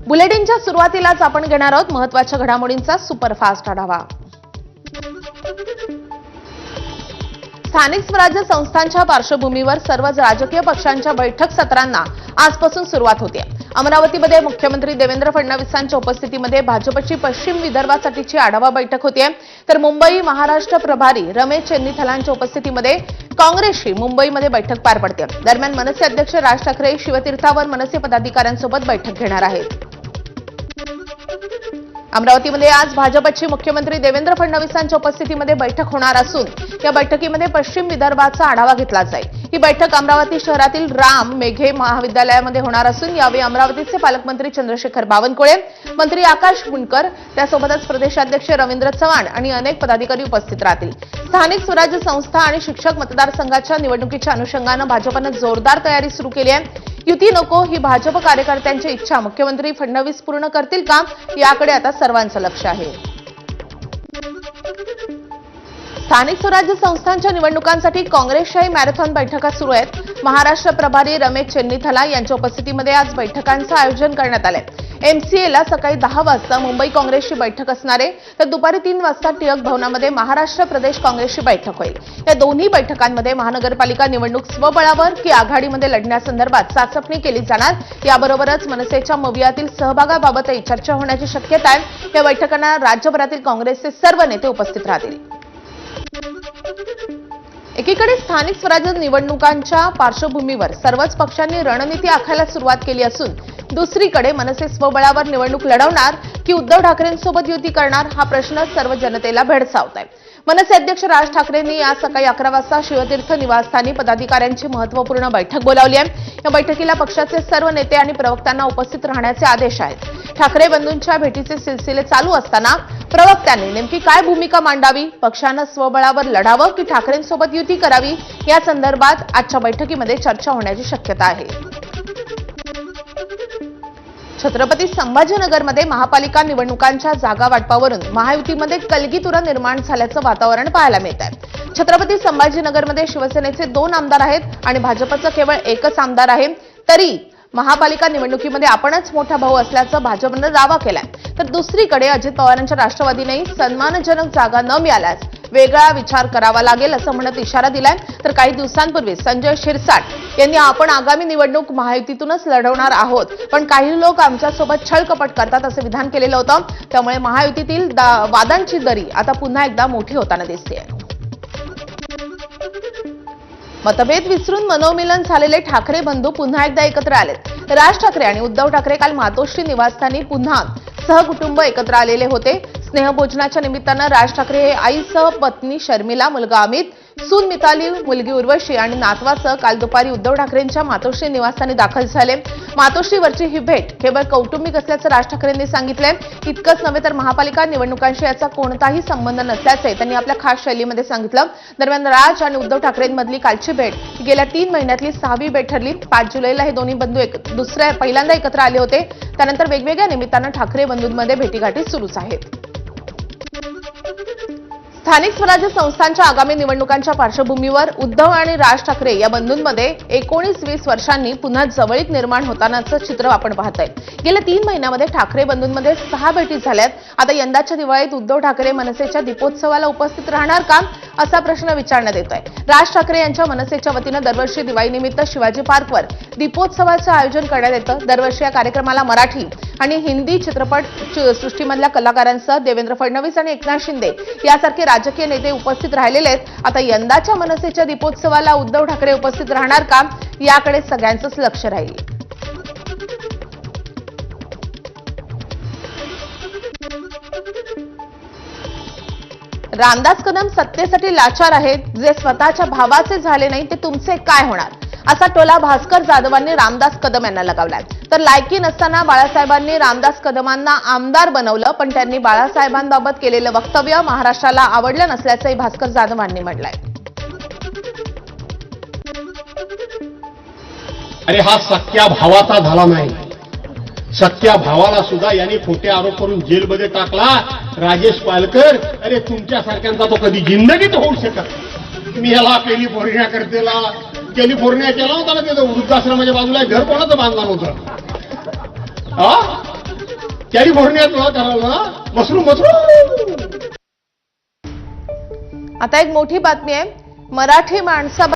बुलेटिनच्या सुरुवातीलाच आपण घेणार आहोत महत्त्वाच्या घडामोडींचा सुपरफास्ट आढावा। स्थानिक स्वराज्य संस्थांच्या पार्श्वभूमीवर सर्व राजकीय पक्षांच्या बैठक सत्रांना आजपासून सुरुवात होते। अमरावतीमध्ये मुख्यमंत्री देवेंद्र फडणवीसांच्या उपस्थितीमध्ये भाजपची पश्चिम विदर्भासाठीची आढावा बैठक होते, तर मुंबई महाराष्ट्र प्रभारी रमेश चेन्नीथलांच्या उपस्थितीमध्ये काँग्रेसची मुंबईमध्ये बैठक पार पडते। दरम्यान मनसे अध्यक्ष राज ठाकरे शिवतीर्थावर मनसे पदाधिकाऱ्यांसोबत बैठक घेणार आहेत। अमरावतीमध्ये आज भाजपची मुख्यमंत्री देवेंद्र फडणवीसांच्या उपस्थितीमध्ये बैठक होणार असून या बैठकीमध्ये पश्चिम विदर्भाचा आढावा घेतला जाईल। ही बैठक अमरावती शहरातील राम मेघे महाविद्यालयामध्ये होणार असून यावेळी अमरावतीचे पालकमंत्री चंद्रशेखर बावनकुळे, मंत्री आकाश मुंडकर, त्यासोबतच प्रदेशाध्यक्ष रवींद्र चव्हाण आणि अनेक पदाधिकारी उपस्थित राहतील। स्थानिक स्वराज्य संस्था आणि शिक्षक मतदारसंघाच्या निवडणुकीच्या अनुषंगाने भाजपने जोरदार तयारी सुरू केली आहे। युती नको ही भाजप कार्यकर्त्यांची इच्छा मुख्यमंत्री फडणवीस पूर्ण करतील का, याकडे आता सर्वांचं लक्ष आहे। स्थानिक स्वराज्य संस्थांच्या निवडणुकांसाठी काँग्रेसच्याही मॅरेथॉन बैठका सुरू आहेत। महाराष्ट्र प्रभारी रमेश चेन्नीथला यांच्या उपस्थितीमध्ये आज बैठकांचं आयोजन करण्यात आलंय। एमसीएला सकाळी 10 वाजता मुंबई काँग्रेसची बैठक असणार आहे, तर दुपारी 3 वाजता टिळक भवनामध्ये महाराष्ट्र प्रदेश काँग्रेसची बैठक होईल। या दोन्ही बैठकांमध्ये महानगरपालिका निवडणूक स्वबळावर की आघाडीमध्ये लढण्यासंदर्भात चाचपणी केली जाणार। याबरोबरच मनसेच्या मवियातील सहभागाबाबतही चर्चा होण्याची शक्यता आहे। या बैठकांना राज्यभरातील काँग्रेसचे सर्व नेते उपस्थित राहतील। एकीकडे स्थानिक स्वराज्य निवडणुकांच्या पार्श्वभूमीवर सर्वच पक्षांनी रणनीती आखायला सुरुवात केली असून दुसरीकडे मनसे स्वबळावर निवडणूक लढवणार की उद्धव ठाकरेंसोबत युती करणार हा प्रश्न सर्व जनतेला भेडसावत आहे। मनसे अध्यक्ष राज ठाकरेंनी आज सकाळी 11 वाजता शिवतीर्थ निवासस्थानी पदाधिकाऱ्यांची महत्त्वपूर्ण बैठक बोलावली आहे। या बैठकीला पक्षाचे सर्व नेते आणि प्रवक्त्यांना उपस्थित राहण्याचे आदेश आहेत। ठाकरे बंधूंच्या भेटीचे सिलसिले चालू असताना प्रवक्त्यांनी नेमकी काय भूमिका मांडावी, पक्षानं स्वबळावर लढावं की ठाकरेंसोबत युती करावी, या संदर्भात आजच्या बैठकीमध्ये चर्चा होण्याची शक्यता आहे। छत्रपती संभाजीनगरमध्ये महापालिका निवडणुकांच्या जागा वाटपावरून महायुतीमध्ये कलगीतुरा निर्माण झाल्याचं वातावरण पाहायला मिळत आहे। छत्रपती संभाजीनगरमध्ये शिवसेनेचे 2 आमदार आहेत आणि भाजपचा केवळ एकच आमदार आहे, तरी महापालिका निवडणुकीमध्ये आपणच मोठा भाऊ असल्याचं भाजपने दावा केलाय। तर दुसरीकडे अजित पवारांच्या राष्ट्रवादीनेही सन्मानजनक जागा न मिळाल्यास वेगळा विचार करावा लागेल असं म्हणत इशारा दिलाय। तर काही दिवसांपूर्वी संजय शिरसाट यांनी आपण आगामी निवडणूक महायुतीतूनच लढवणार आहोत, पण काही लोक आमच्यासोबत छळकपट करतात असं विधान केलेलं होतं। त्यामुळे महायुतीतील वादांची दरी आता पुन्हा एकदा मोठी होताना दिसते। मतभेद विसरून मनोमिलन झालेले ठाकरे बंधू पुन्हा एकदा एकत्र आलेत। राज ठाकरे आणि उद्धव ठाकरे काल मातोश्री निवासस्थानी पुन्हा सहकुटुंब एकत्र आलेले होते। स्नेहभोजनाच्या निमित्तानं राज ठाकरे हे आईसह पत्नी शर्मिला, मुलगा अमित, सून मिताली, मुलगी उर्वशी आणि नातवासह काल दुपारी उद्धव ठाकरेंच्या मातोश्री निवासस्थानी दाखल झाले। मातोश्रीवरची ही भेट केवळ कौटुंबिक असल्याचं राज ठाकरेंनी सांगितलंय। इतकंच नव्हे तर महापालिका निवडणुकांशी याचा कोणताही संबंध नसल्याचे त्यांनी आपल्या खास शैलीमध्ये सांगितलं। दरम्यान राज आणि उद्धव ठाकरेंमधली कालची भेट ही गेल्या 3 महिन्यातली 6वी भेट ठरली। 5 जुलैला हे दोन्ही बंधू पहिल्यांदा एकत्र आले होते। त्यानंतर वेगवेगळ्या निमित्तानं ठाकरे बंधूंमध्ये भेटीगाठी सुरूच आहेत। स्थानिक स्वराज्य संस्थांच्या आगामी निवडणुकांच्या पार्श्वभूमीवर उद्धव आणि राज ठाकरे या बंधूंमध्ये 19-20 वर्षांनी पुन्हा जवळीक निर्माण होतानाचं चित्र आपण पाहतोय। गेल्या 3 महिन्यामध्ये ठाकरे बंधूंमध्ये 6 भेटी झाल्यात। आता यंदाच्या दिवाळीत उद्धव ठाकरे मनसेच्या दीपोत्सवाला उपस्थित राहणार का, असा प्रश्न विचारण्यात येतोय। राज ठाकरे यांच्या मनसेच्या वतीनं दरवर्षी दिवाळीनिमित्त शिवाजी पार्कवर दीपोत्सवाचं आयोजन करण्यात येतं। दरवर्षी या कार्यक्रमाला मराठी आणि हिंदी चित्रपट सृष्टीमधल्या कलाकारांसह देवेंद्र फडणवीस आणि एकनाथ शिंदे यासारखे राजकीय नेते उपस्थित राहिलेले आहेत। आता यंदाच्या मनसेच्या दीपोत्सवाला उद्धव ठाकरे उपस्थित राहणार का, याकडे सगळ्यांचंच लक्ष राहील। रामदास कदम सत्तेसाठी लाचार आहेत, जे स्वतःच्या भावाचे झाले नाही ते तुमचे काय होणार, असा टोला भास्कर जाधवांनी रामदास कदम यांना लगावलाय। तर लायकी नसताना बाळासाहेबांनी रामदास कदमांना आमदार बनवलं, पण त्यांनी बाळासाहेबांबाबत केलेलं वक्तव्य महाराष्ट्राला आवडलं नसल्याचंही भास्कर जाधवांनी म्हटलंय। अरे हा सख्या भावाचा झाला नाही, सख्या भावाला सुद्धा यांनी खोटे आरोप करून जेलमध्ये टाकला। राजेश पालकर, अरे तुमच्यासारख्यांचा तो कधी जिंदगीत होऊ शकत। मी याला कॅलिफोर्निया करतेला कॅलिफोर्निया केला होता ना, तिथं वृद्धाश्रमाच्या बाजूला घर कोणाचं बांधलं होतं? कॅलिफोर्नियात तुला करावं ना मशरूम मशरूम. आता एक मोठी बातमी आहे. मराठी माणसा